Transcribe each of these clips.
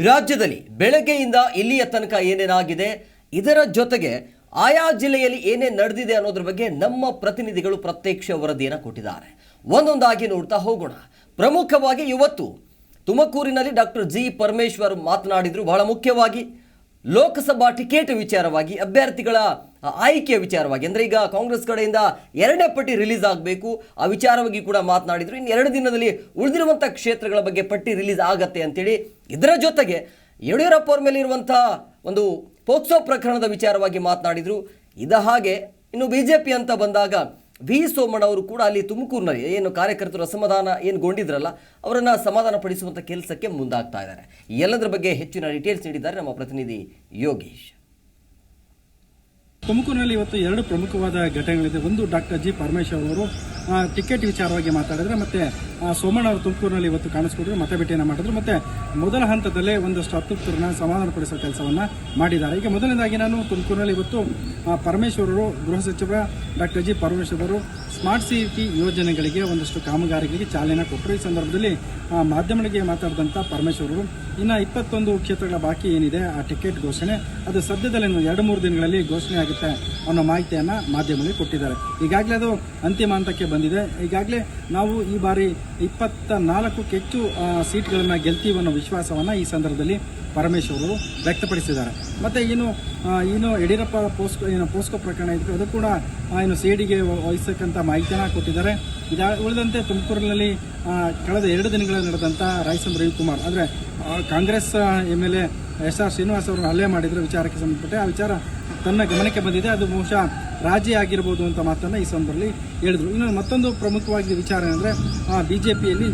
ರಾಜ್ಯದಲ್ಲಿ ಬೆಳಗ್ಗೆಯಿಂದ ಇಲ್ಲಿಯ ತನಕ ಏನೇನಾಗಿದೆ, ಇದರ ಜೊತೆಗೆ ಆಯಾ ಜಿಲ್ಲೆಯಲ್ಲಿ ಏನೇನು ನಡೆದಿದೆ ಅನ್ನೋದ್ರ ಬಗ್ಗೆ ನಮ್ಮ ಪ್ರತಿನಿಧಿಗಳು ಪ್ರತ್ಯಕ್ಷ ವರದಿಯನ್ನು ಕೊಟ್ಟಿದ್ದಾರೆ. ಒಂದೊಂದಾಗಿ ನೋಡ್ತಾ ಹೋಗೋಣ. ಪ್ರಮುಖವಾಗಿ ಇವತ್ತು ತುಮಕೂರಿನಲ್ಲಿ ಡಾಕ್ಟರ್ ಜಿ ಪರಮೇಶ್ವರ್ ಮಾತನಾಡಿದ್ರು. ಬಹಳ ಮುಖ್ಯವಾಗಿ ಲೋಕಸಭಾ ಟಿಕೆಟ್ ವಿಚಾರವಾಗಿ, ಅಭ್ಯರ್ಥಿಗಳ ಆಯ್ಕೆಯ ವಿಚಾರವಾಗಿ, ಅಂದರೆ ಈಗ ಕಾಂಗ್ರೆಸ್ ಕಡೆಯಿಂದ 2ನೇ ಪಟ್ಟಿ ರಿಲೀಸ್ ಆಗಬೇಕು, ಆ ವಿಚಾರವಾಗಿ ಕೂಡ ಮಾತನಾಡಿದ್ರು. ಇನ್ನು 2 ದಿನದಲ್ಲಿ ಉಳಿದಿರುವಂಥ ಕ್ಷೇತ್ರಗಳ ಬಗ್ಗೆ ಪಟ್ಟಿ ರಿಲೀಸ್ ಆಗತ್ತೆ ಅಂತೇಳಿ. ಇದರ ಜೊತೆಗೆ ಯಡಿಯೂರಪ್ಪ ಅವ್ರ ಮೇಲೆ ಇರುವಂಥ ಒಂದು ಪೋಕ್ಸೋ ಪ್ರಕರಣದ ವಿಚಾರವಾಗಿ ಮಾತನಾಡಿದರು. ಹಾಗೆ ಇನ್ನು BJP ಅಂತ ಬಂದಾಗ ವಿ ಸೋಮಣ್ಣ ಅವರು ಕೂಡ ಅಲ್ಲಿ ತುಮಕೂರಿನಲ್ಲಿ ಏನು ಕಾರ್ಯಕರ್ತರು ಅಸಮಾಧಾನ ಗೊಂಡಿದ್ರಲ್ಲ, ಅವರನ್ನು ಸಮಾಧಾನ ಪಡಿಸುವಂಥ ಕೆಲಸಕ್ಕೆ ಮುಂದಾಗ್ತಾ ಇದ್ದಾರೆ. ಎಲ್ಲದರ ಬಗ್ಗೆ ಹೆಚ್ಚಿನ ಡೀಟೇಲ್ಸ್ ನೀಡಿದ್ದಾರೆ ನಮ್ಮ ಪ್ರತಿನಿಧಿ ಯೋಗೇಶ್. ತುಮಕೂರಿನಲ್ಲಿ ಇವತ್ತು 2 ಪ್ರಮುಖವಾದ ಘಟನೆಗಳಿದೆ. ಒಂದು, ಡಾಕ್ಟರ್ ಜಿ ಪರಮೇಶ್ವರ್ ಅವರು ಟಿಕೆಟ್ ವಿಚಾರವಾಗಿ ಮಾತಾಡಿದ್ರೆ, ಮತ್ತೆ ಸೋಮಣ್ಣ ಅವರು ತುಮಕೂರಿನಲ್ಲಿ ಇವತ್ತು ಕಾಣಿಸ್ಕೊಂಡ್ರು, ಮತಭೇಟಿಯನ್ನು ಮಾಡಿದ್ರು. ಮತ್ತೆ ಮೊದಲ ಹಂತದಲ್ಲೇ ಒಂದಷ್ಟು ಅತೃಪ್ತರನ್ನ ಸಮಾಧಾನಪಡಿಸುವ ಕೆಲಸವನ್ನ ಮಾಡಿದ್ದಾರೆ. ಈಗ ಮೊದಲನೇದಾಗಿ ನಾನು ತುಮಕೂರಿನಲ್ಲಿ ಇವತ್ತು ಪರಮೇಶ್ವರ್ ಅವರು, ಗೃಹ ಸಚಿವ ಡಾಕ್ಟರ್ ಜಿ ಪರಮೇಶ್ವರ್ ಅವರು ಸ್ಮಾರ್ಟ್ ಸಿಟಿ ಯೋಜನೆಗಳಿಗೆ ಒಂದಷ್ಟು ಕಾಮಗಾರಿಗಳಿಗೆ ಚಾಲನೆ ಕೊಟ್ಟರು. ಈ ಸಂದರ್ಭದಲ್ಲಿ ಮಾಧ್ಯಮಗಳಿಗೆ ಮಾತಾಡಿದಂಥ ಪರಮೇಶ್ವರ್ ಅವರು ಇನ್ನು 21 ಕ್ಷೇತ್ರಗಳ ಬಾಕಿ ಏನಿದೆ ಆ ಟಿಕೆಟ್ ಘೋಷಣೆ, ಅದು ಸದ್ಯದಲ್ಲೇ 2-3 ದಿನಗಳಲ್ಲಿ ಘೋಷಣೆ ಆಗುತ್ತೆ ಅನ್ನೋ ಮಾಹಿತಿಯನ್ನು ಮಾಧ್ಯಮಗಳಿಗೆ ಕೊಟ್ಟಿದ್ದಾರೆ. ಈಗಾಗಲೇ ಅದು ಅಂತಿಮ ಹಂತಕ್ಕೆ ಬಂದಿದೆ. ಈಗಾಗಲೇ ನಾವು ಈ ಬಾರಿ 24ಕ್ಕೂ ಹೆಚ್ಚು ಸೀಟ್ಗಳನ್ನು ಗೆಲ್ತೀವಿ ಅನ್ನೋ ವಿಶ್ವಾಸವನ್ನು ಈ ಸಂದರ್ಭದಲ್ಲಿ ಪರಮೇಶ್ವರ್ ಅವರು ವ್ಯಕ್ತಪಡಿಸಿದ್ದಾರೆ. ಮತ್ತು ಏನು ಯಡಿಯೂರಪ್ಪ ಪೋಸ್ಕೋ ಪ್ರಕರಣ ಇತ್ತು, ಅದು ಕೂಡ ಸಿಐಡಿಗೆ ವಹಿಸಕ್ಕಂಥ ಮಾಹಿತಿಯನ್ನು ಕೊಟ್ಟಿದ್ದಾರೆ. ಉಳಿದಂತೆ ತುಮಕೂರಿನಲ್ಲಿ ಕಳೆದ 2 ದಿನಗಳಲ್ಲಿ ನಡೆದಂಥ ರಾಯಸಂ ರವಿಕುಮಾರ್, ಅಂದರೆ ಕಾಂಗ್ರೆಸ್ MLA SR ಶ್ರೀನಿವಾಸ್ ಅವರನ್ನು ಹಲ್ಲೆ ಮಾಡಿದರೆ ವಿಚಾರಕ್ಕೆ ಸಂಬಂಧಪಟ್ಟ ಆ ವಿಚಾರ ತನ್ನ ಗಮನಕ್ಕೆ ಬಂದಿದೆ. ಅದು ಬಹುಶಃ ರಾಜಿ ಆಗಿರ್ಬೋದು ಅಂತ ಮಾತನ್ನು ಈ ಸಂದರ್ಭದಲ್ಲಿ ಹೇಳಿದರು. ಇನ್ನು ಮತ್ತೊಂದು ಪ್ರಮುಖವಾಗಿ ವಿಚಾರ ಏನಂದರೆ BJPಯಲ್ಲಿ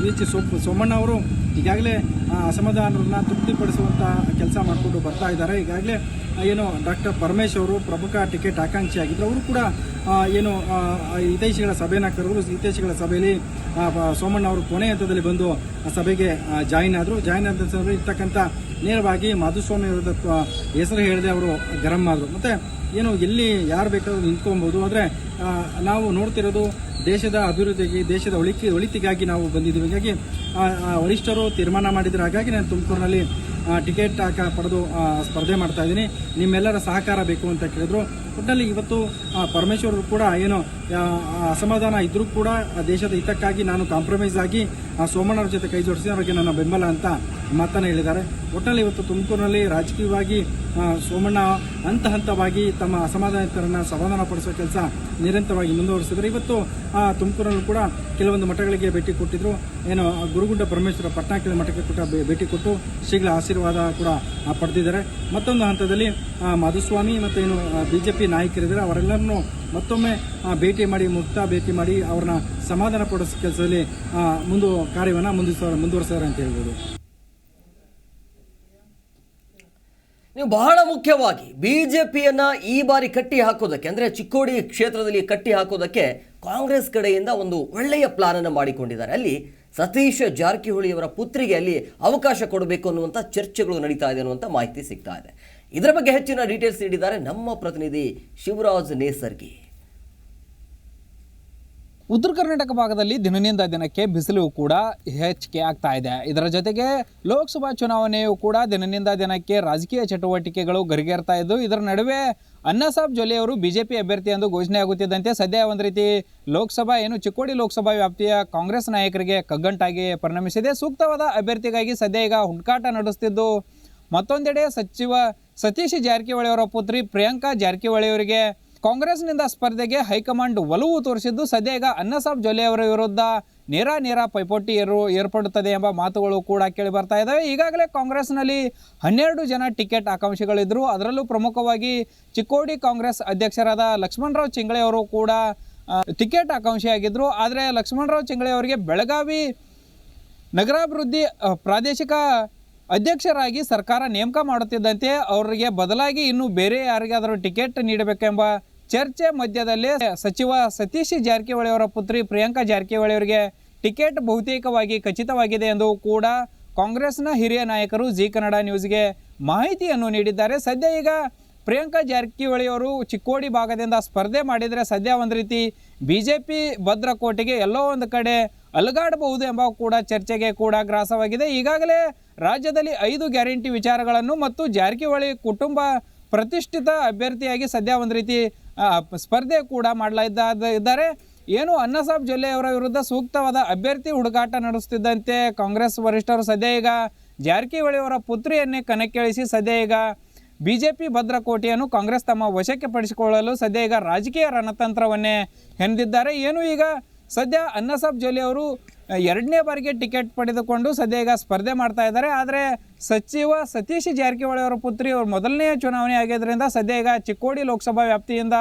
ಸೋಮಣ್ಣ ಅವರು ಈಗಾಗಲೇ ಅಸಮಾಧಾನರನ್ನ ತೃಪ್ತಿಪಡಿಸುವಂಥ ಕೆಲಸ ಮಾಡಿಕೊಂಡು ಬರ್ತಾ ಇದ್ದಾರೆ. ಈಗಾಗಲೇ ಡಾಕ್ಟರ್ ಪರಮೇಶ್ವರ್ ಅವರು ಪ್ರಮುಖ ಟಿಕೆಟ್ ಆಕಾಂಕ್ಷಿಯಾಗಿದ್ದರು. ಅವರು ಕೂಡ ಹಿತೈಷಿಗಳ ಸಭೆಯನ್ನು ಕರೆದರು. ಹಿತೈಷಿಗಳ ಸಭೆಯಲ್ಲಿ ಸೋಮಣ್ಣ ಅವರು ಕೊನೆ ಹಂತದಲ್ಲಿ ಬಂದು ಸಭೆಗೆ ಜಾಯಿನ್ ಆದ ಸಂದರ್ಭದಲ್ಲಿ ಇರ್ತಕ್ಕಂಥ ನೇರವಾಗಿ ಮಾಧುಸ್ವಾಮಿ ಅವರ ಹೆಸರು ಹೇಳಿದೆ ಅವರು ಗರಂ ಆದರು. ಮತ್ತು ಎಲ್ಲಿ ಯಾರು ಬೇಕಾದರೂ ನಿಂತ್ಕೊಬೋದು, ಆದರೆ ನಾವು ನೋಡ್ತಿರೋದು ದೇಶದ ಅಭಿವೃದ್ಧಿಗೆ, ದೇಶದ ಒಳಿತಿಗಾಗಿ ನಾವು ಬಂದಿದ್ದೀವಿ. ಹೀಗಾಗಿ ವರಿಷ್ಠರು ತೀರ್ಮಾನ ಮಾಡಿದ್ರು. ಹಾಗಾಗಿ ನಾನು ತುಮಕೂರಿನಲ್ಲಿ ಟಿಕೆಟ್ ಪಡೆದು ಸ್ಪರ್ಧೆ ಮಾಡ್ತಾ ಇದ್ದೀನಿ, ನಿಮ್ಮೆಲ್ಲರ ಸಹಕಾರ ಬೇಕು ಅಂತ ಕೇಳಿದ್ರು. ಒಟ್ಟಿನಲ್ಲಿ ಇವತ್ತು ಪರಮೇಶ್ವರ್ ಕೂಡ ಅಸಮಾಧಾನ ಇದ್ರೂ ಕೂಡ ದೇಶದ ಹಿತಕ್ಕಾಗಿ ನಾನು ಕಾಂಪ್ರಮೈಸ್ ಆಗಿ ಸೋಮಣ್ಣವ್ರ ಜೊತೆ ಕೈ ಜೋಡಿಸಿ ಅವರಿಗೆ ನನ್ನ ಬೆಂಬಲ ಅಂತ ಮಾತನ್ನು ಹೇಳಿದ್ದಾರೆ. ಒಟ್ಟಿನಲ್ಲಿ ಇವತ್ತು ತುಮಕೂರಿನಲ್ಲಿ ರಾಜಕೀಯವಾಗಿ ಸೋಮಣ್ಣ ಹಂತವಾಗಿ ತಮ್ಮ ಅಸಮಾಧಾನಿತರನ್ನು ಸಮಾಧಾನಪಡಿಸುವ ಕೆಲಸ ನಿರಂತರವಾಗಿ ಮುಂದುವರಿಸಿದ್ರು. ಇವತ್ತು ತುಮಕೂರಿನಲ್ಲೂ ಕೂಡ ಕೆಲವೊಂದು ಮಠಗಳಿಗೆ ಭೇಟಿ ಕೊಟ್ಟಿದ್ರು. ಗುರುಗುಂಡ ಪರಮೇಶ್ವರ ಪಟ್ನಾಕಿಲ ಮಠಕ್ಕೆ ಕೂಡ ಭೇಟಿ ಕೊಟ್ಟು ಶ್ರೀಗಳ ಆಶೀರ್ವಾದ ಕೂಡ ಪಡೆದಿದ್ದಾರೆ. ಮತ್ತೊಂದು ಹಂತದಲ್ಲಿ ಮಾಧುಸ್ವಾಮಿ ಮತ್ತು BJP ನಾಯಕರಿದ್ದಾರೆ, ಅವರೆಲ್ಲರನ್ನೂ ಮತ್ತೊಮ್ಮೆ ಭೇಟಿ ಮಾಡಿ ಅವ್ರನ್ನ ಸಮಾಧಾನ ಪಡಿಸೋ ಕೆಲಸದಲ್ಲಿ ಕಾರ್ಯವನ್ನು ಮುಂದುವರಿಸಿದ್ದಾರೆ ಅಂತ ಹೇಳ್ಬೋದು. ನೀವು ಬಹಳ ಮುಖ್ಯವಾಗಿ BJPಯನ್ನು ಈ ಬಾರಿ ಕಟ್ಟಿ ಹಾಕೋದಕ್ಕೆ, ಅಂದರೆ ಚಿಕ್ಕೋಡಿ ಕ್ಷೇತ್ರದಲ್ಲಿ ಕಟ್ಟಿ ಹಾಕೋದಕ್ಕೆ ಕಾಂಗ್ರೆಸ್ ಕಡೆಯಿಂದ ಒಂದು ಒಳ್ಳೆಯ ಪ್ಲಾನನ್ನು ಮಾಡಿಕೊಂಡಿದ್ದಾರೆ. ಅಲ್ಲಿ ಸತೀಶ್ ಜಾರಕಿಹೊಳಿಯವರ ಪುತ್ರಿಗೆ ಅಲ್ಲಿ ಅವಕಾಶ ಕೊಡಬೇಕು ಅನ್ನುವಂಥ ಚರ್ಚೆಗಳು ನಡೀತಾ ಇದೆ ಅನ್ನುವಂಥ ಮಾಹಿತಿ ಸಿಗ್ತಾ ಇದೆ. ಇದರ ಬಗ್ಗೆ ಹೆಚ್ಚಿನ ಡೀಟೇಲ್ಸ್ ನೀಡಿದ್ದಾರೆ ನಮ್ಮ ಪ್ರತಿನಿಧಿ ಶಿವರಾಜ್ ನೇಸರ್ಗಿ. ಉತ್ತರ ಕರ್ನಾಟಕ ಭಾಗದಲ್ಲಿ ದಿನದಿಂದ ದಿನಕ್ಕೆ ಬಿಸಿಲು ಕೂಡ ಹೆಚ್ಚಿಗೆ ಆಗ್ತಾ ಇದೆ. ಇದರ ಜೊತೆಗೆ ಲೋಕಸಭಾ ಚುನಾವಣೆಯು ಕೂಡ ದಿನದಿಂದ ದಿನಕ್ಕೆ ರಾಜಕೀಯ ಚಟುವಟಿಕೆಗಳು ಗರಿಗೇರ್ತಾ ಇದ್ದು, ಇದರ ನಡುವೆ ಅಣ್ಣಾಸಾಬ್ ಜೊಲ್ಲೆ ಅವರು BJP ಅಭ್ಯರ್ಥಿ ಎಂದು ಘೋಷಣೆ ಆಗುತ್ತಿದ್ದಂತೆ ಸದ್ಯ ಒಂದು ರೀತಿ ಲೋಕಸಭಾ ಚಿಕ್ಕೋಡಿ ಲೋಕಸಭಾ ವ್ಯಾಪ್ತಿಯ ಕಾಂಗ್ರೆಸ್ ನಾಯಕರಿಗೆ ಕಗ್ಗಂಟಾಗಿ ಪರಿಣಮಿಸಿದೆ. ಸೂಕ್ತವಾದ ಅಭ್ಯರ್ಥಿಗಾಗಿ ಸದ್ಯ ಈಗ ಹುಡುಕಾಟ ನಡೆಸುತ್ತಿದ್ದು, ಮತ್ತೊಂದೆಡೆ ಸಚಿವ ಸತೀಶ್ ಜಾರಕಿಹೊಳಿ ಅವರ ಪುತ್ರಿ ಪ್ರಿಯಾಂಕಾ ಜಾರಕಿಹೊಳಿ ಅವರಿಗೆ ಕಾಂಗ್ರೆಸ್ನಿಂದ ಸ್ಪರ್ಧೆಗೆ ಹೈಕಮಾಂಡ್ ಒಲವು ತೋರಿಸಿದ್ದು, ಸದ್ಯ ಈಗ ಅಣ್ಣಾಸಾಬ್ ಜೊಲ್ಲೆ ಅವರ ವಿರುದ್ಧ ನೇರ ಪೈಪೋಟಿ ಏರ್ಪಡುತ್ತದೆ ಎಂಬ ಮಾತುಗಳು ಕೂಡ ಕೇಳಿ ಬರ್ತಾ ಇದ್ದಾವೆ. ಈಗಾಗಲೇ ಕಾಂಗ್ರೆಸ್ನಲ್ಲಿ 12 ಜನ ಟಿಕೆಟ್ ಆಕಾಂಕ್ಷಿಗಳಿದ್ದರು. ಅದರಲ್ಲೂ ಪ್ರಮುಖವಾಗಿ ಚಿಕ್ಕೋಡಿ ಕಾಂಗ್ರೆಸ್ ಅಧ್ಯಕ್ಷರಾದ ಲಕ್ಷ್ಮಣರಾವ್ ಚಿಂಗಳೆ ಅವರು ಕೂಡ ಟಿಕೆಟ್ ಆಕಾಂಕ್ಷಿಯಾಗಿದ್ದರು. ಆದರೆ ಲಕ್ಷ್ಮಣರಾವ್ ಚಿಂಗಳೆ ಅವರಿಗೆ ಬೆಳಗಾವಿ ನಗರಾಭಿವೃದ್ಧಿ ಪ್ರಾದೇಶಿಕ ಅಧ್ಯಕ್ಷರಾಗಿ ಸರ್ಕಾರ ನೇಮಕ ಮಾಡುತ್ತಿದ್ದಂತೆ ಅವರಿಗೆ ಬದಲಾಗಿ ಇನ್ನು ಬೇರೆ ಯಾರಿಗಾದರೂ ಟಿಕೆಟ್ ನೀಡಬೇಕೆಂಬ ಚರ್ಚೆ ಮಧ್ಯದಲ್ಲೇ ಸಚಿವ ಸತೀಶ್ ಜಾರಕಿಹೊಳಿ ಅವರ ಪುತ್ರಿ ಪ್ರಿಯಾಂಕಾ ಜಾರಕಿಹೊಳಿ ಅವರಿಗೆ ಟಿಕೆಟ್ ಬಹುತೇಕವಾಗಿ ಖಚಿತವಾಗಿದೆ ಎಂದು ಕೂಡ ಕಾಂಗ್ರೆಸ್ನ ಹಿರಿಯ ನಾಯಕರು ಜಿ ಕನ್ನಡ ನ್ಯೂಸ್ಗೆ ಮಾಹಿತಿಯನ್ನು ನೀಡಿದ್ದಾರೆ. ಸದ್ಯ ಈಗ ಪ್ರಿಯಾಂಕಾ ಜಾರಕಿಹೊಳಿ ಅವರು ಚಿಕ್ಕೋಡಿ ಭಾಗದಿಂದ ಸ್ಪರ್ಧೆ ಮಾಡಿದರೆ ಸದ್ಯ ಒಂದು ರೀತಿ BJP ಭದ್ರಕೋಟೆಗೆ ಎಲ್ಲೋ ಒಂದು ಕಡೆ ಅಲುಗಾಡಬಹುದು ಎಂಬ ಕೂಡ ಚರ್ಚೆಗೆ ಕೂಡ ಗ್ರಾಸವಾಗಿದೆ. ಈಗಾಗಲೇ ರಾಜ್ಯದಲ್ಲಿ 5 ಗ್ಯಾರಂಟಿ ವಿಚಾರಗಳನ್ನು ಮತ್ತು ಜಾರಕಿಹೊಳಿ ಕುಟುಂಬ ಪ್ರತಿಷ್ಠಿತ ಅಭ್ಯರ್ಥಿಯಾಗಿ ಸದ್ಯ ಒಂದು ರೀತಿ ಸ್ಪರ್ಧೆ ಕೂಡ ಮಾಡಲಿದ್ದಾರೆ. ಏನು ಅನ್ನಸಾಬ್ ಜೊಲ್ಲೆ ಅವರ ವಿರುದ್ಧ ಸೂಕ್ತವಾದ ಅಭ್ಯರ್ಥಿ ಹುಡುಕಾಟ ನಡೆಸುತ್ತಿದ್ದಂತೆ ಕಾಂಗ್ರೆಸ್ ವರಿಷ್ಠರು ಸದ್ಯ ಈಗ ಜಾರಕಿಹೊಳಿ ಅವರ ಪುತ್ರಿಯನ್ನೇ ಕಣಕ್ಕಿಳಿಸಿ ಸದ್ಯ ಈಗ ಬಿಜೆಪಿ ಭದ್ರಕೋಟೆಯನ್ನು ಕಾಂಗ್ರೆಸ್ ತಮ್ಮ ವಶಕ್ಕೆ ಪಡಿಸಿಕೊಳ್ಳಲು ಸದ್ಯ ಈಗ ರಾಜಕೀಯ ರಣತಂತ್ರವನ್ನೇ ಹೆಣೆದಿದ್ದಾರೆ. ಏನು ಈಗ ಸದ್ಯ ಅನ್ನಸಾಬ್ ಜೊಲ್ಲೆ ಅವರು 2ನೇ ಬಾರಿಗೆ ಟಿಕೆಟ್ ಪಡೆದುಕೊಂಡು ಸದ್ಯ ಈಗ ಸ್ಪರ್ಧೆ ಮಾಡ್ತಾ ಇದ್ದಾರೆ. ಆದರೆ ಸಚಿವ ಸತೀಶ್ ಜಾರಕಿಹೊಳಿ ಅವರ ಪುತ್ರಿ ಅವರು ಮೊದಲನೇ ಚುನಾವಣೆ ಆಗಿದ್ದರಿಂದ ಸದ್ಯ ಈಗ ಚಿಕ್ಕೋಡಿ ಲೋಕಸಭಾ ವ್ಯಾಪ್ತಿಯಿಂದ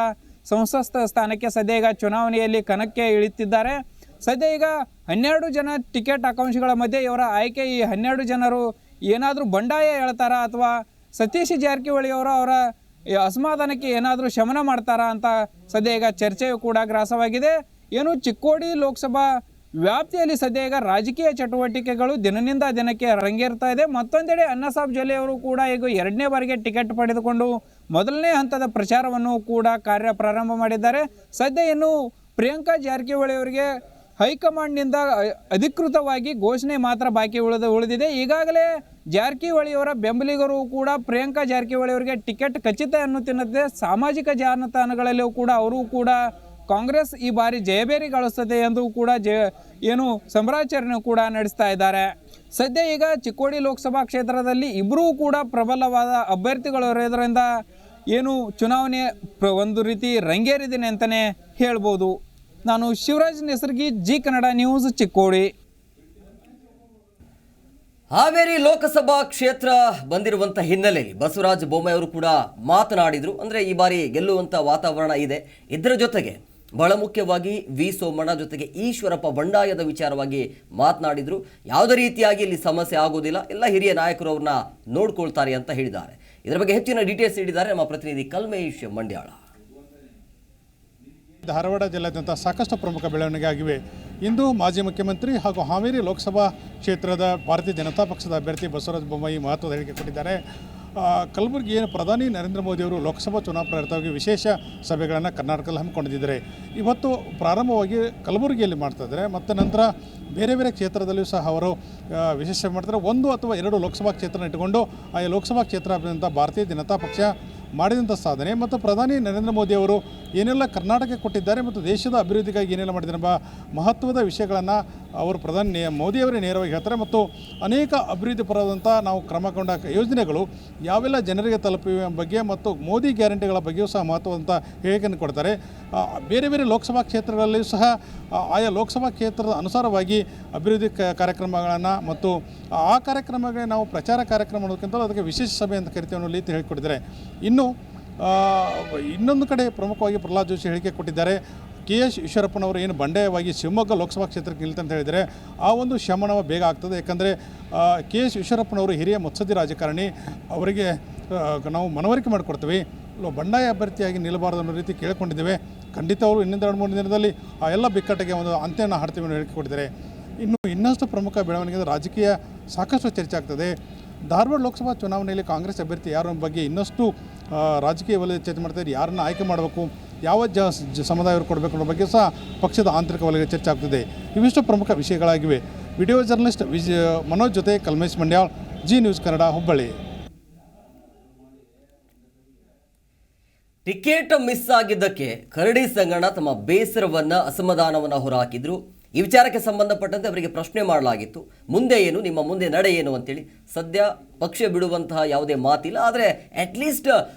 ಸಂಸತ್ ಸ್ಥಾನಕ್ಕೆ ಸದ್ಯ ಈಗ ಚುನಾವಣೆಯಲ್ಲಿ ಕಣಕ್ಕೆ ಇಳಿತಿದ್ದಾರೆ. ಸದ್ಯ ಈಗ 12 ಜನ ಟಿಕೆಟ್ ಆಕಾಂಕ್ಷಿಗಳ ಮಧ್ಯೆ ಇವರ ಆಯ್ಕೆ, ಈ 12 ಜನರು ಏನಾದರೂ ಬಂಡಾಯ ಹೇಳ್ತಾರಾ ಅಥವಾ ಸತೀಶ್ ಜಾರಕಿಹೊಳಿ ಅವರ ಅಸಮಾಧಾನಕ್ಕೆ ಏನಾದರೂ ಶಮನ ಮಾಡ್ತಾರಾ ಅಂತ ಸದ್ಯ ಈಗ ಚರ್ಚೆಯು ಕೂಡ ಗ್ರಾಸವಾಗಿದೆ. ಏನು ಚಿಕ್ಕೋಡಿ ಲೋಕಸಭಾ ವ್ಯಾಪ್ತಿಯಲ್ಲಿ ಸದ್ಯ ಈಗ ರಾಜಕೀಯ ಚಟುವಟಿಕೆಗಳು ದಿನದಿಂದ ದಿನಕ್ಕೆ ರಂಗೇರ್ತಾ ಇದೆ. ಮತ್ತೊಂದೆಡೆ ಅನ್ನಸಾಬ್ ಜೊಲ್ಲೆ ಅವರು ಕೂಡ ಈಗ 2ನೇ ಬಾರಿಗೆ ಟಿಕೆಟ್ ಪಡೆದುಕೊಂಡು ಮೊದಲನೇ ಹಂತದ ಪ್ರಚಾರವನ್ನು ಕೂಡ ಕಾರ್ಯ ಪ್ರಾರಂಭ ಮಾಡಿದ್ದಾರೆ. ಸದ್ಯ ಇನ್ನು ಪ್ರಿಯಾಂಕಾ ಜಾರಕಿಹೊಳಿ ಅವರಿಗೆ ಹೈಕಮಾಂಡ್ನಿಂದ ಅಧಿಕೃತವಾಗಿ ಘೋಷಣೆ ಮಾತ್ರ ಬಾಕಿ ಉಳಿದಿದೆ. ಈಗಾಗಲೇ ಜಾರಕಿಹೊಳಿಯವರ ಬೆಂಬಲಿಗರು ಕೂಡ ಪ್ರಿಯಾಂಕಾ ಜಾರಕಿಹೊಳಿ ಅವರಿಗೆ ಟಿಕೆಟ್ ಖಚಿತ ಎನ್ನುತ್ತಿನಂತೆ ಸಾಮಾಜಿಕ ಜಾಲತಾಣಗಳಲ್ಲೂ ಕೂಡ ಅವರು ಕೂಡ ಕಾಂಗ್ರೆಸ್ ಈ ಬಾರಿ ಜಯಬೇರಿ ಗಳಿಸುತ್ತದೆ ಎಂದು ಕೂಡ ಏನು ಸಂಭ್ರಮಾಚರಣೆ ಕೂಡ ನಡೆಸ್ತಾ ಇದ್ದಾರೆ. ಸದ್ಯ ಈಗ ಚಿಕ್ಕೋಡಿ ಲೋಕಸಭಾ ಕ್ಷೇತ್ರದಲ್ಲಿ ಇಬ್ಬರೂ ಕೂಡ ಪ್ರಬಲವಾದ ಅಭ್ಯರ್ಥಿಗಳು ಇರೋದ್ರಿಂದ ಏನು ಚುನಾವಣೆ ಒಂದು ರೀತಿ ರಂಗೇರಿದ್ದೇನೆ ಅಂತಲೇ ಹೇಳ್ಬೋದು. ನಾನು ಶಿವರಾಜ್ ನೆಸರ್ಗಿ, ಜಿ ಕನ್ನಡ ನ್ಯೂಸ್, ಚಿಕ್ಕೋಡಿ. ಹಾವೇರಿ ಲೋಕಸಭಾ ಕ್ಷೇತ್ರ ಬಂದಿರುವಂಥ ಹಿನ್ನೆಲೆಯಲ್ಲಿ ಬಸವರಾಜ ಬೊಮ್ಮಾಯಿ ಅವರು ಕೂಡ ಮಾತನಾಡಿದರು. ಅಂದರೆ ಈ ಬಾರಿ ಗೆಲ್ಲುವಂಥ ವಾತಾವರಣ ಇದೆ. ಇದರ ಜೊತೆಗೆ ಬಹಳ ಮುಖ್ಯವಾಗಿ ವಿ ಸೋಮಣ್ಣ ಜೊತೆಗೆ ಈಶ್ವರಪ್ಪ ಬಂಡಾಯದ ವಿಚಾರವಾಗಿ ಮಾತನಾಡಿದರು. ಯಾವುದೇ ರೀತಿಯಾಗಿ ಇಲ್ಲಿ ಸಮಸ್ಯೆ ಆಗೋದಿಲ್ಲ, ಎಲ್ಲ ಹಿರಿಯ ನಾಯಕರು ಅವ್ರನ್ನ ನೋಡ್ಕೊಳ್ತಾರೆ ಅಂತ ಹೇಳಿದ್ದಾರೆ. ಇದರ ಬಗ್ಗೆ ಹೆಚ್ಚಿನ ಡೀಟೇಲ್ಸ್ ನೀಡಿದ್ದಾರೆ ನಮ್ಮ ಪ್ರತಿನಿಧಿ ಕಲ್ಮೇಶ್ ಮಂಡ್ಯಾಳ. ಧಾರವಾಡ ಜಿಲ್ಲೆಯಾದ್ಯಂತ ಸಾಕಷ್ಟು ಪ್ರಮುಖ ಬೆಳವಣಿಗೆ ಆಗಿವೆ. ಇಂದು ಮಾಜಿ ಮುಖ್ಯಮಂತ್ರಿ ಹಾಗೂ ಹಾವೇರಿ ಲೋಕಸಭಾ ಕ್ಷೇತ್ರದ ಭಾರತೀಯ ಜನತಾ ಪಕ್ಷದ ಅಭ್ಯರ್ಥಿ ಬಸವರಾಜ ಬೊಮ್ಮಾಯಿ ಮಹತ್ವದ ಹೇಳಿಕೆ ಕೊಟ್ಟಿದ್ದಾರೆ. ಕಲಬುರಗಿ ಏನು ಪ್ರಧಾನಿ ನರೇಂದ್ರ ಮೋದಿ ಅವರು ಲೋಕಸಭಾ ಚುನಾವಣಾ ಪ್ರಯತ್ನವಾಗಿ ವಿಶೇಷ ಸಭೆಗಳನ್ನು ಕರ್ನಾಟಕದಲ್ಲಿ ಹಮ್ಮಿಕೊಂಡಿದ್ದಾರೆ. ಇವತ್ತು ಪ್ರಾರಂಭವಾಗಿ ಕಲಬುರಗಿಯಲ್ಲಿ ಮಾಡ್ತಾ ಇದ್ದಾರೆ, ಮತ್ತು ನಂತರ ಬೇರೆ ಬೇರೆ ಕ್ಷೇತ್ರದಲ್ಲಿಯೂ ಸಹ ಅವರು ವಿಶೇಷ ಮಾಡ್ತಾರೆ. 1 ಅಥವಾ 2 ಲೋಕಸಭಾ ಕ್ಷೇತ್ರನ ಇಟ್ಟುಕೊಂಡು ಆ ಲೋಕಸಭಾ ಕ್ಷೇತ್ರಾದ್ಯಂತ ಭಾರತೀಯ ಜನತಾ ಪಕ್ಷ ಮಾಡಿದಂಥ ಸಾಧನೆ ಮತ್ತು ಪ್ರಧಾನಿ ನರೇಂದ್ರ ಮೋದಿ ಅವರು ಏನೆಲ್ಲ ಕರ್ನಾಟಕಕ್ಕೆ ಕೊಟ್ಟಿದ್ದಾರೆ ಮತ್ತು ದೇಶದ ಅಭಿವೃದ್ಧಿಗಾಗಿ ಏನೆಲ್ಲ ಮಾಡಿದ್ದಾರೆ ಎಂಬ ಮಹತ್ವದ ವಿಷಯಗಳನ್ನು ಅವರು ಪ್ರಧಾನಿ ಮೋದಿಯವರೇ ನೇರವಾಗಿ ಹೇಳ್ತಾರೆ. ಮತ್ತು ಅನೇಕ ಅಭಿವೃದ್ಧಿ ಪರವಾದಂಥ ನಾವು ಕ್ರಮಗೊಂಡ ಯೋಜನೆಗಳು ಯಾವೆಲ್ಲ ಜನರಿಗೆ ತಲುಪಿವೆ ಎಂಬ ಬಗ್ಗೆ ಮತ್ತು ಮೋದಿ ಗ್ಯಾರಂಟಿಗಳ ಬಗ್ಗೆಯೂ ಸಹ ಮಹತ್ವದಂಥ ಹೇಳಿಕೆಯನ್ನು ಕೊಡ್ತಾರೆ. ಬೇರೆ ಬೇರೆ ಲೋಕಸಭಾ ಕ್ಷೇತ್ರಗಳಲ್ಲಿಯೂ ಸಹ ಆಯಾ ಲೋಕಸಭಾ ಕ್ಷೇತ್ರದ ಅನುಸಾರವಾಗಿ ಅಭಿವೃದ್ಧಿ ಕಾರ್ಯಕ್ರಮಗಳನ್ನು ಮತ್ತು ಆ ಕಾರ್ಯಕ್ರಮಗಳಿಗೆ ನಾವು ಪ್ರಚಾರ ಕಾರ್ಯಕ್ರಮ ಮಾಡೋದಕ್ಕಿಂತ ಅದಕ್ಕೆ ವಿಶೇಷ ಸಭೆ ಅಂತ ಕರಿತೀವಿ ಅನ್ನೋ ರೀತಿ ಹೇಳಿಕೊಟ್ಟಿದ್ದಾರೆ. ಇನ್ನು ಇನ್ನೊಂದು ಕಡೆ ಪ್ರಮುಖವಾಗಿ ಪ್ರಹ್ಲಾದ್ ಜೋಶಿ ಹೇಳಿಕೆ ಕೊಟ್ಟಿದ್ದಾರೆ. KS ಈಶ್ವರಪ್ಪನವರು ಏನು ಬಂಡಾಯವಾಗಿ ಶಿವಮೊಗ್ಗ ಲೋಕಸಭಾ ಕ್ಷೇತ್ರಕ್ಕೆ ನಿಲ್ತಂತ ಹೇಳಿದರೆ ಆ ಒಂದು ಶಮನ ಬೇಗ ಆಗ್ತದೆ. ಯಾಕಂದರೆ KS ಈಶ್ವರಪ್ಪನವರು ಹಿರಿಯ ಮುತ್ಸದ್ದಿ ರಾಜಕಾರಣಿ, ಅವರಿಗೆ ನಾವು ಮನವರಿಕೆ ಮಾಡಿಕೊಡ್ತೀವಿ, ಬಂಡಾಯ ಅಭ್ಯರ್ಥಿಯಾಗಿ ನಿಲ್ಲಬಾರದು ಅನ್ನೋ ರೀತಿ ಕೇಳಿಕೊಂಡಿದ್ದೇವೆ. ಖಂಡಿತ ಅವರು ಇನ್ನೊಂದು 2-3 ದಿನದಲ್ಲಿ ಆ ಎಲ್ಲ ಬಿಕ್ಕಟ್ಟಿಗೆ ಒಂದು ಅಂತ್ಯನ ಹಾಡ್ತೀವಿ ಅನ್ನೋ ಹೇಳಿಕೆ ಕೊಟ್ಟಿದ್ದಾರೆ. ಇನ್ನಷ್ಟು ಪ್ರಮುಖ ಬೆಳವಣಿಗೆ ರಾಜಕೀಯ ಸಾಕಷ್ಟು ಚರ್ಚೆ ಆಗ್ತದೆ. ಧಾರವಾಡ ಲೋಕಸಭಾ ಚುನಾವಣೆಯಲ್ಲಿ ಕಾಂಗ್ರೆಸ್ ಅಭ್ಯರ್ಥಿ ಯಾರ ಬಗ್ಗೆ ಇನ್ನಷ್ಟು ರಾಜಕೀಯ ವಲಯ ಚರ್ಚೆ ಮಾಡ್ತಾರೆ. ಯಾರನ್ನ ಆಯ್ಕೆ ಮಾಡಬೇಕು, ಯಾವ ಸಮುದಾಯವರು ಕೊಡಬೇಕು ಅನ್ನೋ ಬಗ್ಗೆ ಸಹ ಪಕ್ಷದ ಆಂತರಿಕ ವಲಯ ಚರ್ಚೆ ಆಗ್ತಿದೆ. ಇವಿಷ್ಟು ಪ್ರಮುಖ ವಿಷಯಗಳಾಗಿವೆ. ವಿಡಿಯೋ ಜರ್ನಲಿಸ್ಟ್ ಮನೋಜ್ ಜೊತೆ Kalmesh Mandyal, Zee news Kannada, Hubballi. Ticket miss ಆಗಿದ್ದಕ್ಕೆ ಕರಡಿ ಸಂಗಣ್ಣ ತಮ್ಮ ಬೇಸರವನ್ನ ಅಸಮಾಧಾನವನ್ನ ಹೊರಹಾಕಿದ್ರು. ಈ ವಿಚಾರಕ್ಕೆ ಸಂಬಂಧಪಟ್ಟಂತೆ ಅವರಿಗೆ ಪ್ರಶ್ನೆ ಮಾಡಲಾಗಿತ್ತು, ಮುಂದೆ ಏನು, ನಿಮ್ಮ ಮುಂದೆ ನಡೆ ಏನು ಅಂತೇಳಿ. ಸದ್ಯ ಪಕ್ಷ ಬಿಡುವಂತಹ ಯಾವುದೇ ಮಾತಿಲ್ಲ, ಆದರೆ ಅಟ್ಲೀಸ್ಟ್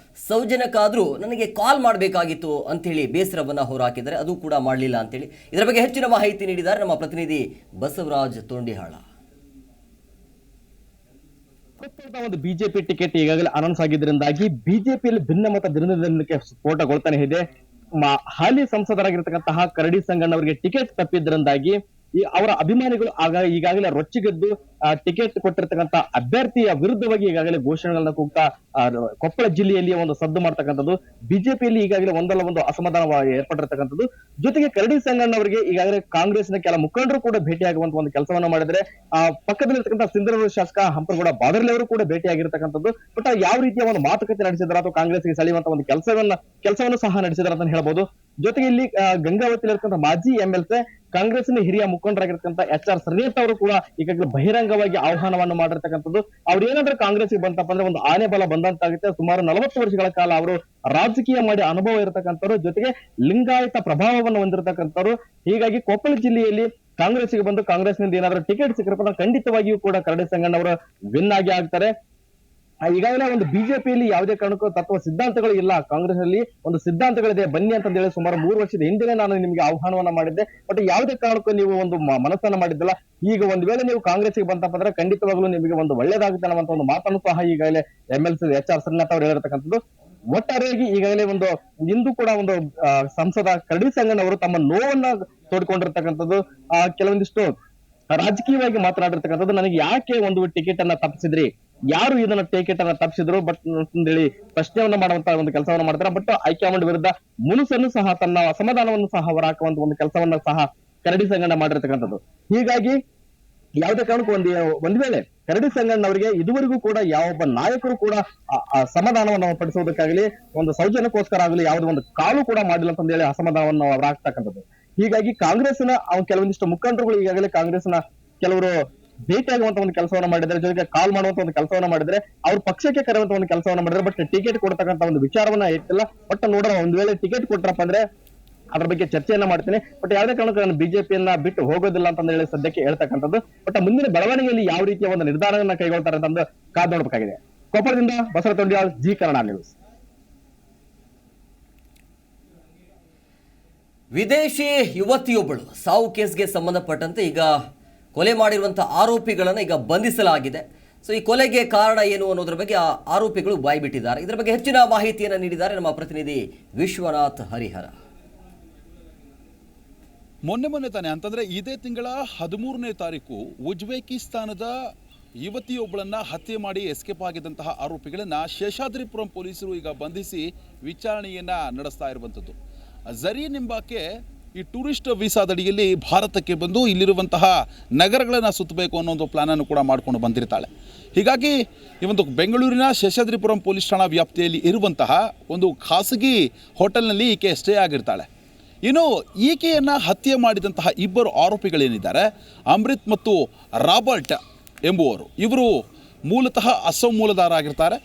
ಸೌಜನ್ಯಕ್ಕಾದರೂ ನನಗೆ ಕಾಲ್ ಮಾಡಬೇಕಾಗಿತ್ತು ಅಂಥೇಳಿ ಬೇಸರವನ್ನು ಹೊರಹಾಕಿದ್ದಾರೆ. ಅದು ಕೂಡ ಮಾಡಲಿಲ್ಲ ಅಂತೇಳಿ ಇದರ ಬಗ್ಗೆ ಹೆಚ್ಚಿನ ಮಾಹಿತಿ ನೀಡಿದ್ದಾರೆ ನಮ್ಮ ಪ್ರತಿನಿಧಿ ಬಸವರಾಜ್ ತೊಂಡಿಹಾಳ. ಒಂದು ಬಿಜೆಪಿ ಟಿಕೆಟ್ ಈಗಾಗಲೇ ಅನೌನ್ಸ್ ಆಗಿದ್ದರಿಂದಾಗಿ ಬಿಜೆಪಿಯಲ್ಲಿ ಭಿನ್ನಮತ ದಿನಕ್ಕೆ ಸ್ಫೋಟಗೊಳ್ತಾನೆ ಇದೆ. ಹಾಲಿ ಸಂಸದರಾಗಿರ್ತಕ್ಕಂತಹ ಕರಡಿ ಸಂಗಣ್ಣ ಅವರಿಗೆ ಟಿಕೆಟ್ ತಪ್ಪಿದ್ರಿಂದಾಗಿ ಅವರ ಅಭಿಮಾನಿಗಳು ಈಗಾಗಲೇ ರೊಚ್ಚಿಗೆದ್ದು ಟಿಕೆಟ್ ಕೊಟ್ಟಿರ್ತಕ್ಕಂಥ ಅಭ್ಯರ್ಥಿಯ ವಿರುದ್ಧವಾಗಿ ಈಗಾಗಲೇ ಘೋಷಣೆಗಳನ್ನ ಕೂಗ್ತಾ ಕೊಪ್ಪಳ ಜಿಲ್ಲೆಯಲ್ಲಿ ಒಂದು ಸದ್ದು ಮಾಡ್ತಕ್ಕಂಥದ್ದು. ಬಿಜೆಪಿಯಲ್ಲಿ ಈಗಾಗಲೇ ಒಂದಲ್ಲ ಒಂದು ಅಸಮಾಧಾನ ಏರ್ಪಟ್ಟಿರ್ತಕ್ಕಂಥದ್ದು. ಜೊತೆಗೆ ಕರಡಿ ಸಂಗಣ್ಣ ಅವರಿಗೆ ಈಗಾಗಲೇ ಕಾಂಗ್ರೆಸ್ನ ಕೆಲ ಮುಖಂಡರು ಕೂಡ ಭೇಟಿಯಾಗುವಂತ ಒಂದು ಕೆಲಸವನ್ನ ಮಾಡಿದ್ರೆ, ಪಕ್ಕದಲ್ಲಿರ್ತಕ್ಕಂಥ ಸಿಂಧನೂರು ಶಾಸಕ ಹಂಪರಗೌಡ ಬಾದರ್ಲಿ ಅವರು ಕೂಡ ಭೇಟಿಯಾಗಿರ್ತಕ್ಕಂಥದ್ದು. ಬಟ್ ಯಾವ ರೀತಿಯ ಒಂದು ಮಾತುಕತೆ ನಡೆಸಿದಾರ ಅಥವಾ ಕಾಂಗ್ರೆಸ್ಗೆ ಸೆಳೆಯುವಂತ ಒಂದು ಕೆಲಸವನ್ನು ಸಹ ನಡೆಸಿದಾರ ಅಂತ ಹೇಳ್ಬೋದು. ಜೊತೆಗೆ ಇಲ್ಲಿ ಗಂಗಾವತಿಯಲ್ಲಿರ್ತಕ್ಕಂಥ ಮಾಜಿ MLC ಕಾಂಗ್ರೆಸ್ನ ಹಿರಿಯ ಮುಖಂಡರಾಗಿರ್ತಕ್ಕಂಥ HR ಶ್ರೀನಾಥ್ ಅವರು ಕೂಡ ಈಗಾಗಲೇ ಬಹಿರಂಗವಾಗಿ ಆಹ್ವಾನವನ್ನು ಮಾಡಿರ್ತಕ್ಕಂಥದ್ದು. ಅವ್ರು ಏನಾದ್ರೂ ಕಾಂಗ್ರೆಸ್ಗೆ ಬಂತಪ್ಪ ಅಂದ್ರೆ ಒಂದು ಆನೆ ಬಲ ಬಂದಂತಾಗುತ್ತೆ. ಸುಮಾರು 40 ವರ್ಷಗಳ ಕಾಲ ಅವರು ರಾಜಕೀಯ ಮಾಡಿ ಅನುಭವ ಇರತಕ್ಕಂಥವ್ರು, ಜೊತೆಗೆ ಲಿಂಗಾಯತ ಪ್ರಭಾವವನ್ನು ಹೊಂದಿರತಕ್ಕಂಥವ್ರು. ಹೀಗಾಗಿ ಕೊಪ್ಪಳ ಜಿಲ್ಲೆಯಲ್ಲಿ ಕಾಂಗ್ರೆಸ್ಗೆ ಬಂದು ಕಾಂಗ್ರೆಸ್ನಿಂದ ಏನಾದ್ರೂ ಟಿಕೆಟ್ ಸಿಕ್ಕರಪ್ಪ ಖಂಡಿತವಾಗಿಯೂ ಕೂಡ ಕರಡಿ ಸಂಗಣ್ಣವರು ವಿನ್ ಆಗಿ ಆಗ್ತಾರೆ. ಈಗಾಗಲೇ ಒಂದು ಬಿಜೆಪಿಯಲ್ಲಿ ಯಾವುದೇ ಕಾರಣಕ್ಕೂ ತತ್ವ ಸಿದ್ಧಾಂತಗಳು ಇಲ್ಲ, ಕಾಂಗ್ರೆಸ್ ನಲ್ಲಿ ಒಂದು ಸಿದ್ಧಾಂತಗಳಿದೆ ಬನ್ನಿ ಅಂತ ಹೇಳಿ ಸುಮಾರು 3 ವರ್ಷದ ಹಿಂದೆ ನಾನು ನಿಮ್ಗೆ ಆಹ್ವಾನವನ್ನ ಮಾಡಿದ್ದೆ. ಬಟ್ ಯಾವುದೇ ಕಾರಣಕ್ಕೂ ನೀವು ಒಂದು ಮನಸ್ಸನ್ನ ಮಾಡಿದ್ದಲ್ಲ. ಈಗ ಒಂದ್ ವೇಳೆ ನೀವು ಕಾಂಗ್ರೆಸ್ಗೆ ಬಂತಪ್ಪ ಅಂದ್ರೆ ಖಂಡಿತವಾಗ್ಲೂ ನಿಮಗೆ ಒಂದು ಒಳ್ಳೇದಾಗುತ್ತೆ ಅನ್ನುವಂತ ಒಂದು ಮಾತನ್ನು ಸಹ ಈಗಾಗಲೇ MLC HR ಶ್ರೀನಾಥ್ ಅವರು ಹೇಳಿರ್ತಕ್ಕಂಥದ್ದು. ಒಟ್ಟಾರೆಯಾಗಿ ಈಗಾಗಲೇ ಒಂದು ಇಂದು ಕೂಡ ಒಂದು ಸಂಸದ ಕರಡಿ ಸಂಗಣ್ಣವರು ತಮ್ಮ ನೋವನ್ನ ತೋಡ್ಕೊಂಡಿರ್ತಕ್ಕಂಥದ್ದು, ಕೆಲವೊಂದಿಷ್ಟು ರಾಜಕೀಯವಾಗಿ ಮಾತನಾಡಿರ್ತಕ್ಕಂಥದ್ದು. ನನಗೆ ಯಾಕೆ ಒಂದು ಟಿಕೆಟ್ ಅನ್ನ ತಪ್ಪಿಸಿದ್ರಿ, ಯಾರು ಇದನ್ನ ಟಿಕೆಟ್ ಅನ್ನ ತಪ್ಪಿಸಿದ್ರು ಬಟ್ ಅಂತೇಳಿ ಪ್ರಶ್ನೆಯನ್ನ ಮಾಡುವಂತ ಒಂದು ಕೆಲಸವನ್ನ ಮಾಡ್ತಾರೆ. ಬಟ್ ಹೈಕಮಾಂಡ್ ವಿರುದ್ಧ ಮುನುಸನ್ನು ಸಹ ತನ್ನ ಅಸಮಾಧಾನವನ್ನು ಸಹ ಹೊರಹಾಕುವಂತ ಒಂದು ಕೆಲಸವನ್ನ ಸಹ ಕರಡಿ ಸಂಗಣ್ಣ ಮಾಡಿರ್ತಕ್ಕಂಥದ್ದು. ಹೀಗಾಗಿ ಯಾವುದೇ ಕಾರಣಕ್ಕೂ ಒಂದ್ ವೇಳೆ ಕರಡಿ ಸಂಗಣ್ಣ ಅವರಿಗೆ ಇದುವರೆಗೂ ಕೂಡ ಯಾವೊಬ್ಬ ನಾಯಕರು ಕೂಡ ಸಮಾಧಾನವನ್ನು ಪಡಿಸುವುದಕ್ಕಾಗಲಿ ಒಂದು ಸೌಜನ್ಯಕ್ಕೋಸ್ಕರ ಆಗಲಿ ಯಾವುದೇ ಒಂದು ಕಾಲು ಕೂಡ ಮಾಡಿಲ್ಲ ಅಂತ ಹೇಳಿ ಅಸಮಾಧಾನವನ್ನು ಹೊರಹಾಕ್ತಕ್ಕಂಥದ್ದು. ಹೀಗಾಗಿ ಕಾಂಗ್ರೆಸ್ನ ಕೆಲವೊಂದಿಷ್ಟು ಮುಖಂಡರುಗಳು ಈಗಾಗಲೇ ಕಾಂಗ್ರೆಸ್ನ ಕೆಲವರು ಭೇಟಿಯಾಗುವಂತ ಒಂದು ಕೆಲಸವನ್ನ ಮಾಡಿದ್ರೆ, ಜೊತೆಗೆ ಕಾಲ್ ಮಾಡುವಂತ ಒಂದು ಕೆಲಸವನ್ನ ಮಾಡಿದ್ರೆ, ಅವ್ರ ಪಕ್ಷಕ್ಕೆ ಕರೆಯುವಂತ ಒಂದು ಕೆಲಸವನ್ನ ಮಾಡಿದ್ರೆ. ಬಟ್ ಟಿಕೆಟ್ ಕೊಡ್ತಕ್ಕಂತ ಒಂದು ವಿಚಾರವನ್ನ ಇಟ್ಟಿಲ್ಲ. ಬಟ್ ನೋಡೋಣ, ಒಂದ್ ವೇಳೆ ಟಿಕೆಟ್ ಕೊಟ್ರಪ್ಪ ಅಂದ್ರೆ ಅದ್ರ ಬಗ್ಗೆ ಚರ್ಚೆಯನ್ನ ಮಾಡ್ತೀನಿ. ಬಟ್ ಯಾವುದೇ ಕಾರಣಕ್ಕೂ ನಾನು ಬಿಜೆಪಿಯನ್ನ ಬಿಟ್ಟು ಹೋಗೋದಿಲ್ಲ ಅಂತ ಹೇಳಿ ಸದ್ಯಕ್ಕೆ ಹೇಳ್ತಕ್ಕಂಥದ್ದು. ಬಟ್ ಮುಂದಿನ ಬೆಳವಣಿಗೆಯಲ್ಲಿ ಯಾವ ರೀತಿಯ ಒಂದು ನಿರ್ಧಾರವನ್ನ ಕೈಗೊಳ್ತಾರೆ ಅಂತಂದು ಕಾದ್ ನೋಡ್ಬೇಕಾಗಿದೆ. ಕೊಪ್ಪಳದಿಂದ ಬಸವರಾಜ್ ತೊಂಡಿಯಾಳ್, ಜಿ ಕನ್ನಡ ನ್ಯೂಸ್. ವಿದೇಶಿ ಯುವತಿಯೊಬ್ಬಳು ಸಾವು ಕೇಸ್ಗೆ ಸಂಬಂಧಪಟ್ಟಂತೆ ಈಗ ಕೊಲೆ ಮಾಡಿರುವಂಥ ಆರೋಪಿಗಳನ್ನು ಈಗ ಬಂಧಿಸಲಾಗಿದೆ. ಸೊ ಈ ಕೊಲೆಗೆ ಕಾರಣ ಏನು ಅನ್ನೋದ್ರ ಬಗ್ಗೆ ಆ ಆರೋಪಿಗಳು ಬಾಯ್ಬಿಟ್ಟಿದ್ದಾರೆ. ಇದರ ಬಗ್ಗೆ ಹೆಚ್ಚಿನ ಮಾಹಿತಿಯನ್ನು ನೀಡಿದ್ದಾರೆ ನಮ್ಮ ಪ್ರತಿನಿಧಿ ವಿಶ್ವನಾಥ್ ಹರಿಹರ. ಮೊನ್ನೆ ತಾನೆ ಅಂತಂದ್ರೆ ಇದೇ ತಿಂಗಳ 13ನೇ ತಾರೀಕು ಉಜ್ಬೇಕಿಸ್ತಾನದ ಯುವತಿಯೊಬ್ಬಳನ್ನ ಹತ್ಯೆ ಮಾಡಿ ಎಸ್ಕೇಪ್ ಆಗಿದ್ದಂತಹ ಆರೋಪಿಗಳನ್ನ ಶೇಷಾದ್ರಿಪುರಂ ಪೊಲೀಸರು ಈಗ ಬಂಧಿಸಿ ವಿಚಾರಣೆಯನ್ನ ನಡೆಸ್ತಾ ಇರುವಂಥದ್ದು. ಝರೀನ್ ಎಂಬಾಕೆ ಈ ಟೂರಿಸ್ಟ್ ವೀಸಾದಡಿಯಲ್ಲಿ ಭಾರತಕ್ಕೆ ಬಂದು ಇಲ್ಲಿರುವಂತಹ ನಗರಗಳನ್ನು ಸುತ್ತಬೇಕು ಅನ್ನೋ ಒಂದು ಪ್ಲಾನನ್ನು ಕೂಡ ಮಾಡಿಕೊಂಡು ಬಂದಿರ್ತಾಳೆ. ಹೀಗಾಗಿ ಈ ಒಂದು ಬೆಂಗಳೂರಿನ ಶೇಷಾದ್ರಿಪುರಂ ಪೊಲೀಸ್ ಠಾಣಾ ವ್ಯಾಪ್ತಿಯಲ್ಲಿ ಇರುವಂತಹ ಒಂದು ಖಾಸಗಿ ಹೋಟೆಲ್ನಲ್ಲಿ ಈಕೆ ಸ್ಟೇ ಆಗಿರ್ತಾಳೆ. ಇನ್ನು ಈಕೆಯನ್ನು ಹತ್ಯೆ ಮಾಡಿದಂತಹ ಇಬ್ಬರು ಆರೋಪಿಗಳೇನಿದ್ದಾರೆ, ಅಮೃತ್ ಮತ್ತು ರಾಬರ್ಟ್ ಎಂಬುವರು, ಇವರು ಮೂಲತಃ ಅಸ್ಸಾಂ ಮೂಲದವರಾಗಿರ್ತಾರೆ.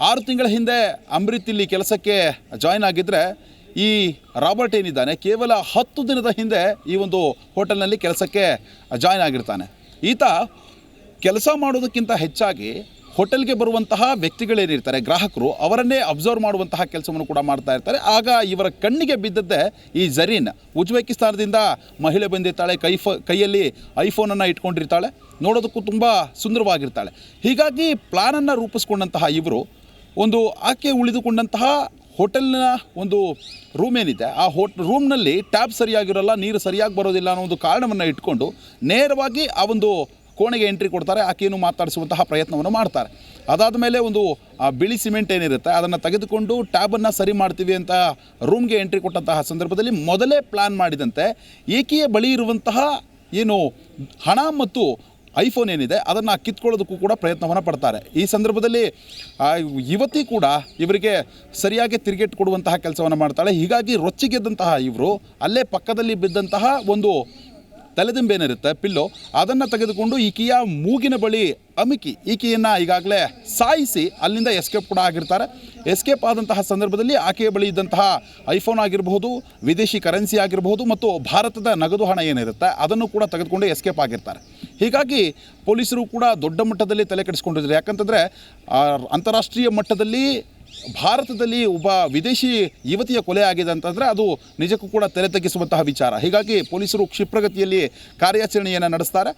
6 ತಿಂಗಳ ಹಿಂದೆ ಅಮೃತ್ ಇಲ್ಲಿ ಕೆಲಸಕ್ಕೆ ಜಾಯ್ನ್ ಆಗಿದ್ದರೆ, ಈ ರಾಬರ್ಟ್ ಏನಿದ್ದಾನೆ ಕೇವಲ 10 ದಿನದ ಹಿಂದೆ ಈ ಒಂದು ಹೋಟೆಲ್ನಲ್ಲಿ ಕೆಲಸಕ್ಕೆ ಜಾಯ್ನ್ ಆಗಿರ್ತಾನೆ. ಈತ ಕೆಲಸ ಮಾಡೋದಕ್ಕಿಂತ ಹೆಚ್ಚಾಗಿ ಹೋಟೆಲ್ಗೆ ಬರುವಂತಹ ವ್ಯಕ್ತಿಗಳೇನಿರ್ತಾರೆ, ಗ್ರಾಹಕರು, ಅವರನ್ನೇ ಅಬ್ಸರ್ವ್ ಮಾಡುವಂತಹ ಕೆಲಸವನ್ನು ಕೂಡ ಮಾಡ್ತಾ ಇರ್ತಾರೆ. ಆಗ ಇವರ ಕಣ್ಣಿಗೆ ಬಿದ್ದದ್ದೇ ಈ ಝರೀನ್. ಉಜ್ಬೇಕಿಸ್ತಾನದಿಂದ ಮಹಿಳೆ ಬಂದಿರ್ತಾಳೆ, ಕೈಯಲ್ಲಿ ಐಫೋನನ್ನು ಇಟ್ಕೊಂಡಿರ್ತಾಳೆ, ನೋಡೋದಕ್ಕೂ ತುಂಬ ಸುಂದರವಾಗಿರ್ತಾಳೆ. ಹೀಗಾಗಿ ಪ್ಲಾನನ್ನು ರೂಪಿಸ್ಕೊಂಡಂತಹ ಇವರು ಒಂದು ಆಕೆ ಉಳಿದುಕೊಂಡಂತಹ ಹೋಟೆಲ್ನ ಒಂದು ರೂಮ್ ಏನಿದೆ, ಆ ರೂಮ್ನಲ್ಲಿ ಟ್ಯಾಪ್ ಸರಿಯಾಗಿರೋಲ್ಲ, ನೀರು ಸರಿಯಾಗಿ ಬರೋದಿಲ್ಲ ಅನ್ನೋ ಒಂದು ಕಾರಣವನ್ನು ಇಟ್ಕೊಂಡು ನೇರವಾಗಿ ಆ ಒಂದು ಕೋಣೆಗೆ ಎಂಟ್ರಿ ಕೊಡ್ತಾರೆ. ಆಕೆಯನ್ನು ಮಾತಾಡಿಸುವಂತಹ ಪ್ರಯತ್ನವನ್ನು ಮಾಡ್ತಾರೆ. ಅದಾದ ಮೇಲೆ ಒಂದು ಬಿಳಿ ಸಿಮೆಂಟ್ ಏನಿರುತ್ತೆ ಅದನ್ನು ತೆಗೆದುಕೊಂಡು ಟ್ಯಾಬನ್ನು ಸರಿ ಮಾಡ್ತೀವಿ ಅಂತ ರೂಮ್ಗೆ ಎಂಟ್ರಿ ಕೊಟ್ಟಂತಹ ಸಂದರ್ಭದಲ್ಲಿ ಮೊದಲೇ ಪ್ಲ್ಯಾನ್ ಮಾಡಿದಂತೆ ಈಕೆಯ ಬಳಿ ಇರುವಂತಹ ಏನು ಹಣ ಮತ್ತು ಐಫೋನ್ ಏನಿದೆ ಅದನ್ನು ಕಿತ್ಕೊಳ್ಳೋದಕ್ಕೂ ಕೂಡ ಪ್ರಯತ್ನವನ್ನು ಪಡ್ತಾರೆ. ಈ ಸಂದರ್ಭದಲ್ಲಿ ಯುವತಿ ಕೂಡ ಇವರಿಗೆ ಸರಿಯಾಗಿ ತಿರುಗೇಟು ಕೊಡುವಂತಹ ಕೆಲಸವನ್ನು ಮಾಡ್ತಾಳೆ. ಹೀಗಾಗಿ ರೊಚ್ಚಿಗೆದ್ದಂತಹ ಇವರು ಅಲ್ಲೇ ಪಕ್ಕದಲ್ಲಿ ಬಿದ್ದಂತಹ ಒಂದು ತಲೆದಿಂಬೇನಿರುತ್ತೆ, ಪಿಲ್ಲೋ, ಅದನ್ನು ತೆಗೆದುಕೊಂಡು ಈಕೆಯ ಮೂಗಿನ ಬಳಿ ಅಮಿಕಿ ಈಕೆಯನ್ನು ಈಗಾಗಲೇ ಸಾಯಿಸಿ ಅಲ್ಲಿಂದ ಎಸ್ಕೇಪ್ ಕೂಡ ಆಗಿರ್ತಾರೆ. ಎಸ್ಕೇಪ್ ಆದಂತಹ ಸಂದರ್ಭದಲ್ಲಿ ಆಕೆಯ ಬಳಿ ಇದ್ದಂತಹ ಐಫೋನ್ ಆಗಿರಬಹುದು, ವಿದೇಶಿ ಕರೆನ್ಸಿ ಆಗಿರಬಹುದು ಮತ್ತು ಭಾರತದ ನಗದು ಹಣ ಏನಿರುತ್ತೆ ಅದನ್ನು ಕೂಡ ತೆಗೆದುಕೊಂಡು ಎಸ್ಕೇಪ್ ಆಗಿರ್ತಾರೆ. ಹೀಗಾಗಿ ಪೊಲೀಸರು ಕೂಡ ದೊಡ್ಡ ಮಟ್ಟದಲ್ಲಿ ತಲೆ ಕೆಡಿಸ್ಕೊಂಡಿದ್ದಾರೆ. ಯಾಕಂತಂದರೆ ಅಂತಾರಾಷ್ಟ್ರೀಯ ಮಟ್ಟದಲ್ಲಿ ಭಾರತದಲ್ಲಿ ಒಬ್ಬ ವಿದೇಶಿ ಯುವತಿಯ ಕೊಲೆ ಆಗಿದೆ ಅಂತಂದರೆ ಅದು ನಿಜಕ್ಕೂ ಕೂಡ ತಲೆ ತಗ್ಗಿಸುವಂತಹ ವಿಚಾರ. ಹೀಗಾಗಿ ಪೊಲೀಸರು ಕ್ಷಿಪ್ರಗತಿಯಲ್ಲಿ ಕಾರ್ಯಾಚರಣೆಯನ್ನು ನಡೆಸ್ತಾರೆ.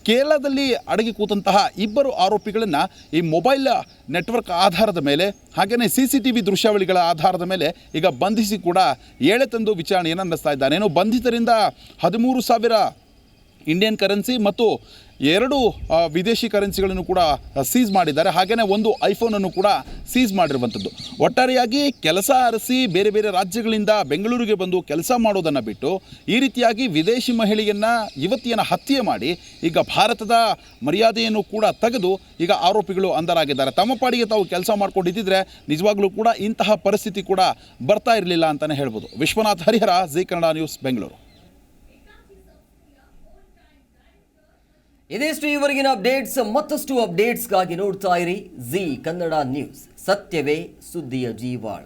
ಕೇರಳದಲ್ಲಿ ಅಡಗಿ ಕೂತಂತಹ ಇಬ್ಬರು ಆರೋಪಿಗಳನ್ನು ಈ ಮೊಬೈಲ್ ನೆಟ್ವರ್ಕ್ ಆಧಾರದ ಮೇಲೆ ಹಾಗೆಯೇ CCTV ದೃಶ್ಯಾವಳಿಗಳ ಆಧಾರದ ಮೇಲೆ ಈಗ ಬಂಧಿಸಿ ಕೂಡ ಏಳೆ ತಂದು ವಿಚಾರಣೆಯನ್ನು ನಡೆಸ್ತಾ ಇದ್ದಾನೆ. ಏನು ಬಂಧಿತರಿಂದ 13,000 ಇಂಡಿಯನ್ ಕರೆನ್ಸಿ ಮತ್ತು 2 ವಿದೇಶಿ ಕರೆನ್ಸಿಗಳನ್ನು ಕೂಡ ಸೀಸ್ ಮಾಡಿದ್ದಾರೆ. ಹಾಗೆಯೇ ಒಂದು ಐಫೋನನ್ನು ಕೂಡ ಸೀಸ್ ಮಾಡಿರುವಂಥದ್ದು. ಒಟ್ಟಾರೆಯಾಗಿ ಕೆಲಸ ಅರಸಿ ಬೇರೆ ಬೇರೆ ರಾಜ್ಯಗಳಿಂದ ಬೆಂಗಳೂರಿಗೆ ಬಂದು ಕೆಲಸ ಮಾಡೋದನ್ನು ಬಿಟ್ಟು ಈ ರೀತಿಯಾಗಿ ವಿದೇಶಿ ಮಹಿಳೆಯನ್ನು ಯುವತಿಯನ್ನು ಹತ್ಯೆ ಮಾಡಿ ಈಗ ಭಾರತದ ಮರ್ಯಾದೆಯನ್ನು ಕೂಡ ತೆಗೆದು ಈಗ ಆರೋಪಿಗಳು ಅಂಧರಾಗಿದ್ದಾರೆ. ತಮ್ಮ ಪಾಡಿಗೆ ತಾವು ಕೆಲಸ ಮಾಡ್ಕೊಂಡಿದ್ದರೆ ನಿಜವಾಗ್ಲೂ ಕೂಡ ಇಂತಹ ಪರಿಸ್ಥಿತಿ ಕೂಡ ಬರ್ತಾ ಇರಲಿಲ್ಲ ಅಂತಲೇ ಹೇಳ್ಬೋದು. Vishwanath Harihara, Zee Kannada news, Bengaluru. ಇದಿಷ್ಟು ಈವರೆಗಿನ ಅಪ್ಡೇಟ್ಸ್. ಮತ್ತಷ್ಟು ಅಪ್ಡೇಟ್ಸ್ಗಾಗಿ ನೋಡ್ತಾ ಇರಿ ಜಿ ಕನ್ನಡ ನ್ಯೂಸ್. ಸತ್ಯವೇ ಸುದ್ದಿಯ ಜೀವಾಳ.